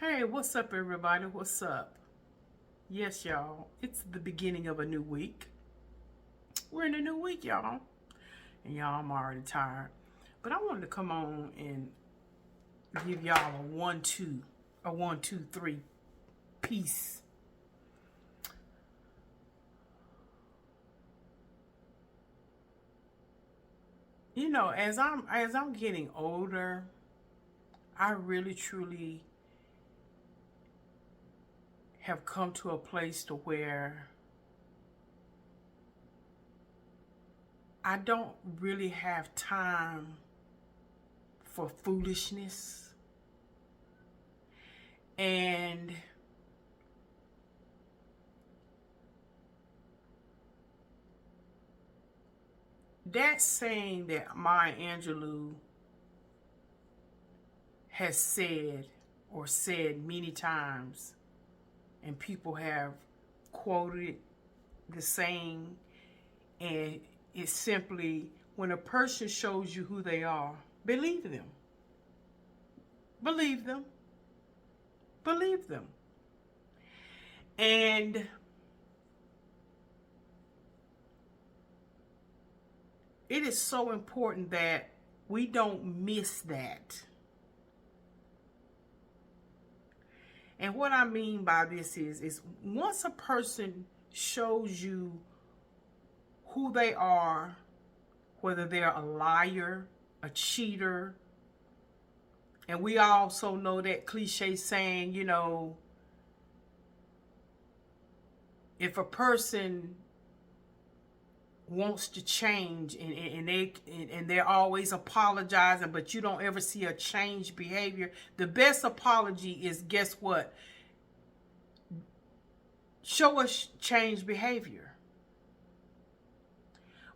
Hey, what's up, everybody? What's up? Yes, y'all, it's the beginning of a new week. We're in a new week, y'all. And y'all, I'm already tired. But I wanted to come on and give y'all a one, two, three piece. You know, as I'm getting older, I really truly have come to a place to where I don't really have time for foolishness. And that saying that Maya Angelou has said or said many times, and people have quoted the saying, and it's simply when a person shows you who they are, believe them. Believe them. Believe them. And it is so important that we don't miss that. And what I mean by this is once a person shows you who they are, whether they're a liar, a cheater, and we also know that cliche saying, if a person wants to change and they're always apologizing, but you don't ever see a changed behavior, the best apology is, guess what? Show us changed behavior.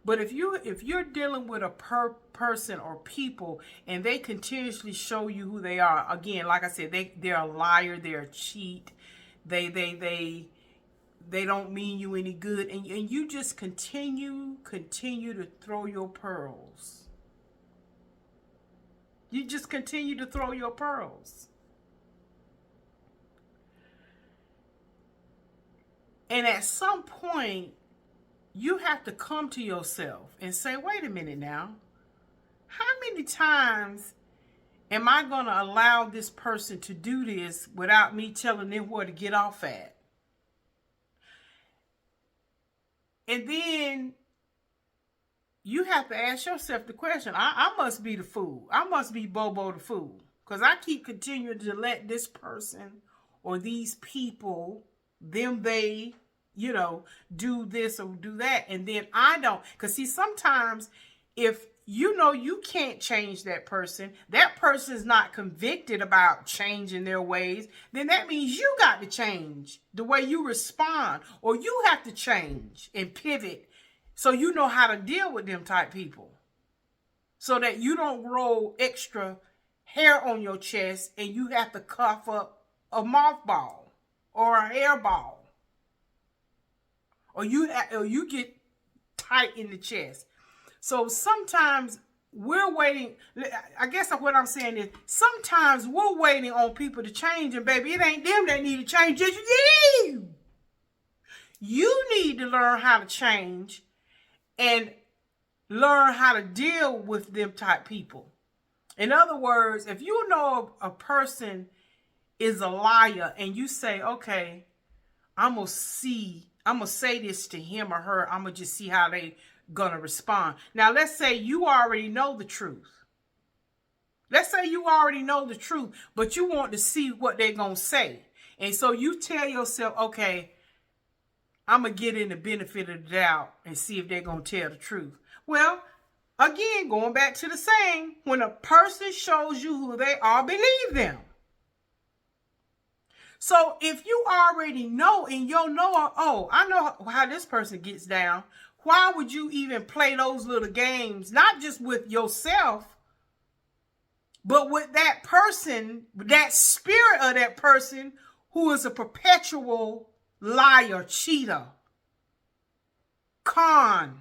But if you're dealing with a person or people and they continuously show you who they are, again, like I said, they're a liar, they're a cheat, they don't mean you any good, and you just continue to throw your pearls. You just continue to throw your pearls. And at some point, you have to come to yourself and say, wait a minute now. How many times am I going to allow this person to do this without me telling them where to get off at? And then you have to ask yourself the question, I must be the fool. I must be Bobo the fool. Because I keep continuing to let this person or these people, they, do this or do that. And then I don't. Because see, sometimes if you can't change that person is not convicted about changing their ways, then that means you got to change the way you respond, or you have to change and pivot so you know how to deal with them type people, so that you don't grow extra hair on your chest and you have to cough up a mothball or a hairball, or you get tight in the chest. So sometimes we're waiting. I guess what I'm saying is sometimes we're waiting on people to change, and baby, it ain't them that need to change. It's you. You need to learn how to change and learn how to deal with them type people. In other words, if you know a person is a liar and you say, okay, I'm going to say this to him or her. I'm going to just see how they gonna respond. Now, let's say you already know the truth. Let's say you already know the truth, but you want to see what they're gonna say. And so you tell yourself, okay, I'm gonna get in the benefit of the doubt and see if they're gonna tell the truth. Well, again, going back to the saying, when a person shows you who they are, believe them. So if you already know and you'll know, oh, I know how this person gets down, why would you even play those little games, not just with yourself, but with that person, that spirit of that person who is a perpetual liar, cheater, con,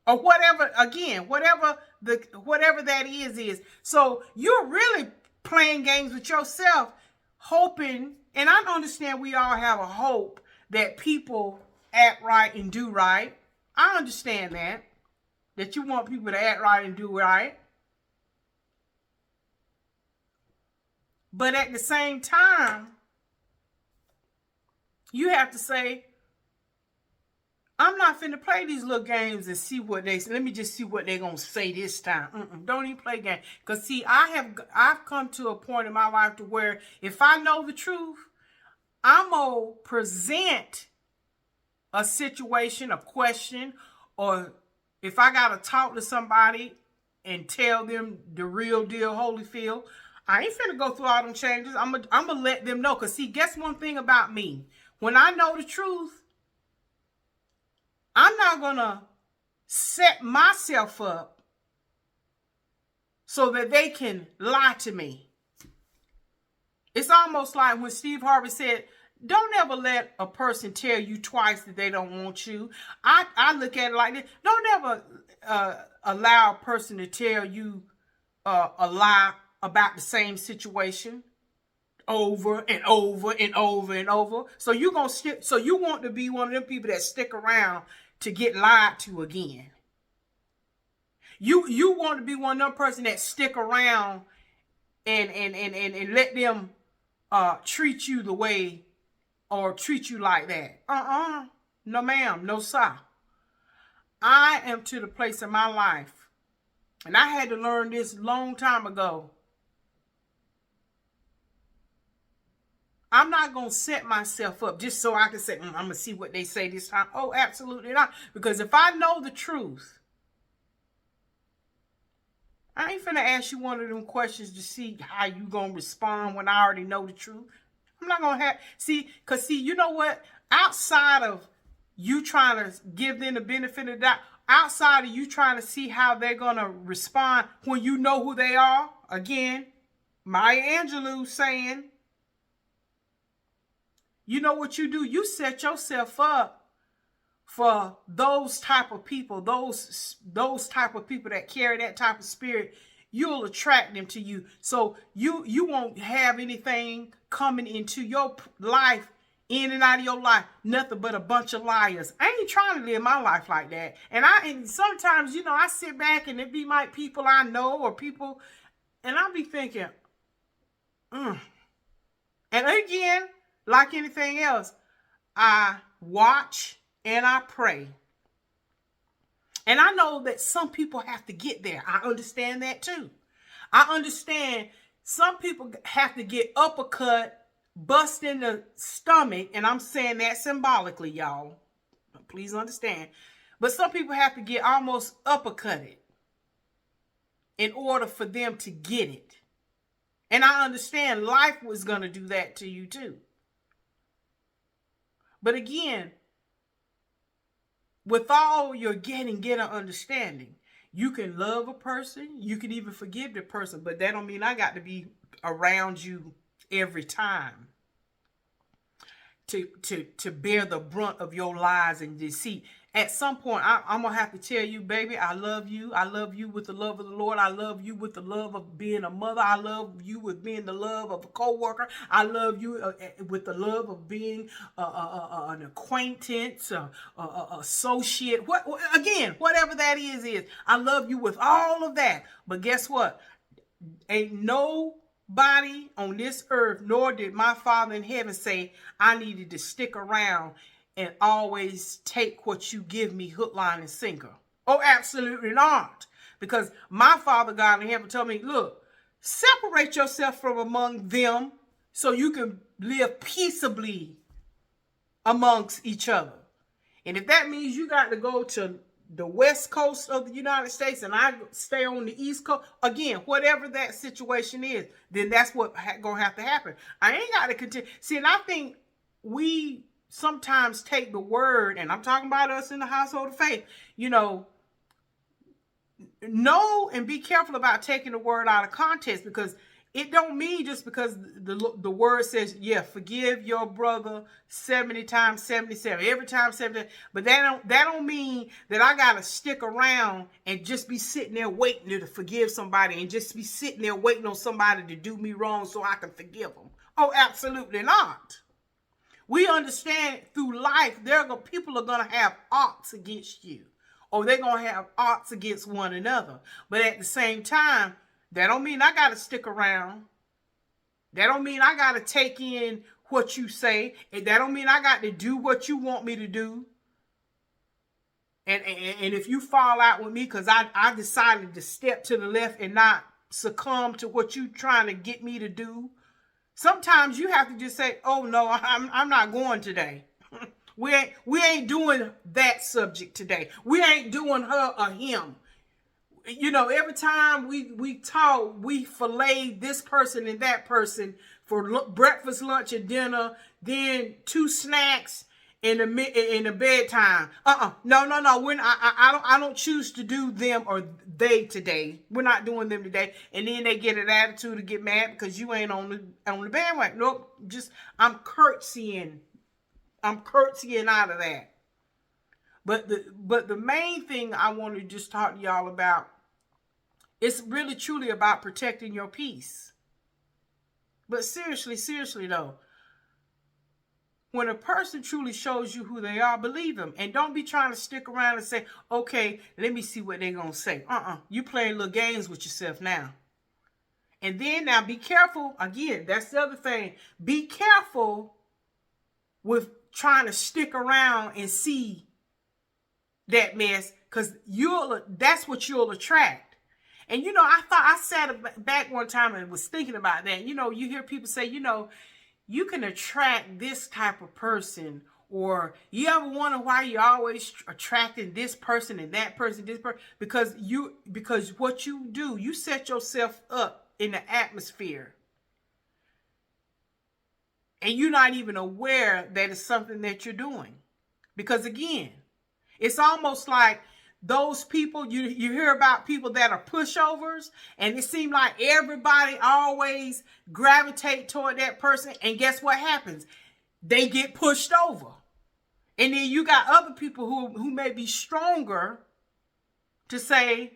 or whatever, again, whatever that is. So you're really playing games with yourself hoping, and I understand we all have a hope that people act right and do right. I understand that you want people to act right and do right. But at the same time, you have to say, I'm not finna play these little games and see what let me just see what they're gonna say this time. Don't even play games. Because see, I've come to a point in my life to where if I know the truth, I'm gonna present a situation, a question, or if I gotta talk to somebody and tell them the real deal, Holyfield, I ain't finna go through all them changes. I'm gonna let them know. Because see, guess one thing about me. When I know the truth, I'm not going to set myself up so that they can lie to me. It's almost like when Steve Harvey said, don't ever let a person tell you twice that they don't want you. I look at it like this. Don't ever allow a person to tell you a lie about the same situation over and over and over and over. So you want to be one of them people that stick around to get lied to again. You want to be one of them person that stick around and let them treat you the way or treat you like that. No ma'am, no sir. I am to the place in my life, and I had to learn this long time ago. I'm not going to set myself up just so I can say, I'm going to see what they say this time. Oh, absolutely not. Because if I know the truth, I ain't finna ask you one of them questions to see how you going to respond when I already know the truth. I'm not going to because you know what? Outside of you trying to give them the benefit of the doubt, outside of you trying to see how they're going to respond when you know who they are, again, Maya Angelou saying, you know what you do? You set yourself up for those type of people, those type of people that carry that type of spirit. You'll attract them to you. So you won't have anything coming into your life, in and out of your life, nothing but a bunch of liars. I ain't trying to live my life like that. And sometimes, I sit back and it be my people I know or people, and I be thinking, And again, like anything else, I watch and I pray. And I know that some people have to get there. I understand that too. I understand some people have to get uppercut, bust in the stomach, and I'm saying that symbolically, y'all. Please understand. But some people have to get almost uppercutted in order for them to get it. And I understand life was going to do that to you too. But again, with all your get an understanding. You can love a person. You can even forgive the person. But that don't mean I got to be around you every time to bear the brunt of your lies and deceit. At some point, I'm going to have to tell you, baby, I love you. I love you with the love of the Lord. I love you with the love of being a mother. I love you with being the love of a co-worker. I love you with the love of being an acquaintance, associate. Again, whatever that is. I love you with all of that. But guess what? Ain't nobody on this earth, nor did my Father in heaven say I needed to stick around and always take what you give me hook, line, and sinker. Oh, absolutely not. Because my Father God in heaven told me, look, separate yourself from among them so you can live peaceably amongst each other. And if that means you got to go to the west coast of the United States and I stay on the east coast, again, whatever that situation is, then that's what gonna have to happen. I ain't got to continue. See, and I think we sometimes take the word, and I'm talking about us in the household of faith, know and be careful about taking the word out of context, because It don't mean just because the word says, yeah, forgive your brother 70 times 77, every time 70. But that don't mean that I gotta stick around and just be sitting there waiting to forgive somebody and just be sitting there waiting on somebody to do me wrong so I can forgive them. Oh, absolutely not. We understand through life, people are gonna have odds against you, or they're gonna have odds against one another. But at the same time, that don't mean I got to stick around. That don't mean I got to take in what you say. And that don't mean I got to do what you want me to do. And if you fall out with me because I decided to step to the left and not succumb to what you trying to get me to do, sometimes you have to just say, oh, no, I'm not going today. We ain't doing that subject today. We ain't doing her or him. You know, every time we talk, we fillet this person and that person for breakfast, lunch, and dinner, then 2 snacks in the bedtime. No. I don't choose to do them or they today. We're not doing them today. And then they get an attitude to get mad because you ain't on the bandwagon. Nope, I'm curtsying out of that. But the main thing I want to just talk to y'all about, it's really truly about protecting your peace. But seriously though, when a person truly shows you who they are, believe them. And don't be trying to stick around and say, okay, let me see what they're going to say. You playing little games with yourself now. And then now be careful. Again, that's the other thing. Be careful with trying to stick around and see that mess, because that's what you'll attract. And, you know, I sat back one time and was thinking about that. You know, you hear people say, you know, you can attract this type of person, or you ever wonder why you're always attracting this person and that person, because what you do, you set yourself up in the atmosphere. And you're not even aware that it's something that you're doing. Because again, it's almost like those people, you hear about people that are pushovers, and it seems like everybody always gravitate toward that person. And guess what happens? They get pushed over. And then you got other people who may be stronger to say,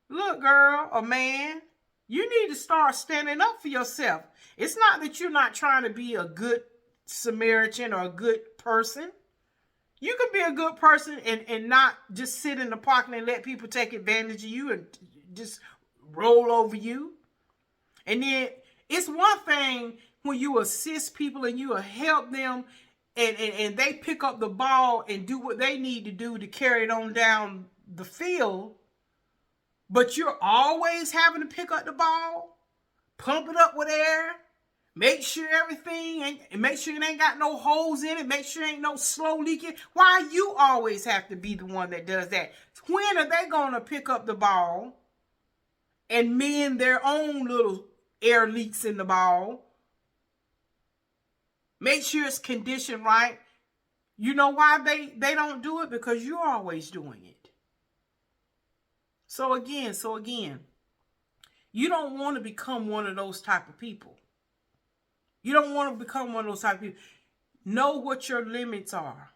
look, girl or man, you need to start standing up for yourself. It's not that you're not trying to be a good Samaritan or a good person. You can be a good person and not just sit in the parking and let people take advantage of you and just roll over you. And then it's one thing when you assist people and you help them and they pick up the ball and do what they need to do to carry it on down the field. But you're always having to pick up the ball, pump it up with air, make sure make sure it ain't got no holes in it, make sure ain't no slow leaking. Why you always have to be the one that does that? When are they going to pick up the ball and mend their own little air leaks in the ball? Make sure it's conditioned right. You know why they don't do it? Because you're always doing it. So again, you don't want to become one of those type of people. You don't want to become one of those type of people. Know what your limits are.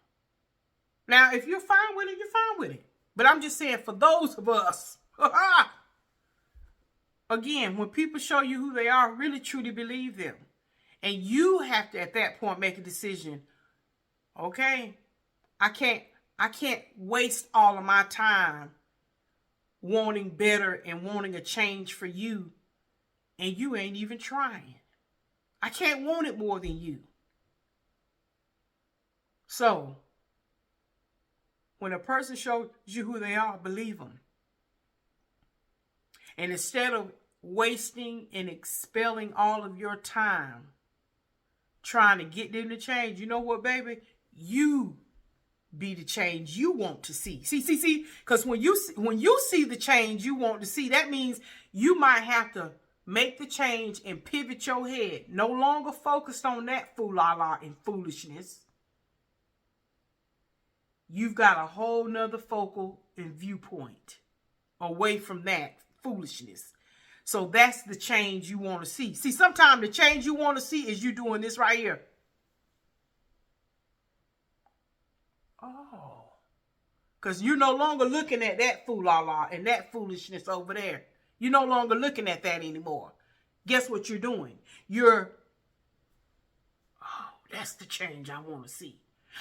Now, if you're fine with it, you're fine with it. But I'm just saying, for those of us, again, when people show you who they are, really truly believe them. And you have to, at that point, make a decision. Okay, I can't waste all of my time wanting better and wanting a change for you, and you ain't even trying. I can't want it more than you. So, when a person shows you who they are, believe them. And instead of wasting and expelling all of your time trying to get them to change, you know what, baby? You be the change you want to see. See, because when you see the change you want to see, that means you might have to make the change and pivot your head. No longer focused on that fool-la-la and foolishness. You've got a whole nother focal and viewpoint away from that foolishness. So that's the change you want to see. See, sometimes the change you want to see is you doing this right here. Oh. Because you're no longer looking at that fool-la-la and that foolishness over there. You're no longer looking at that anymore. Guess what you're doing? That's the change I want to see.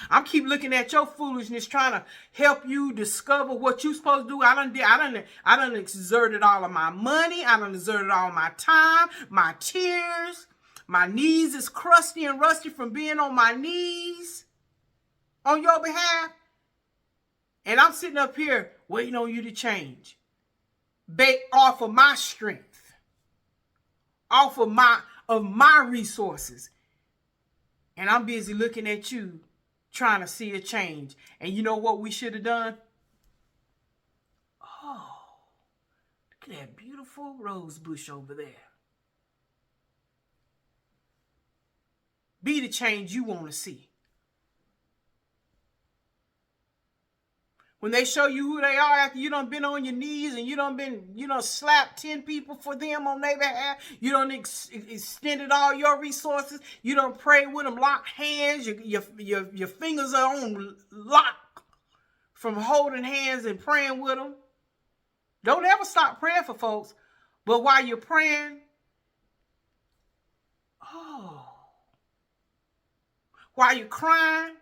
I'm keep looking at your foolishness, trying to help you discover what you're supposed to do. I done exerted all of my money. I done exerted all my time, my tears. My knees is crusty and rusty from being on my knees on your behalf. And I'm sitting up here waiting on you to change. Off of my strength. Off of my resources. And I'm busy looking at you trying to see a change. And you know what we should have done? Oh, look at that beautiful rose bush over there. Be the change you want to see. When they show you who they are after you done been on your knees and you done slapped 10 people for them on their behalf, you done extended all your resources, you done prayed with them, locked hands, your fingers are on lock from holding hands and praying with them. Don't ever stop praying for folks, but while you're praying, while you're crying,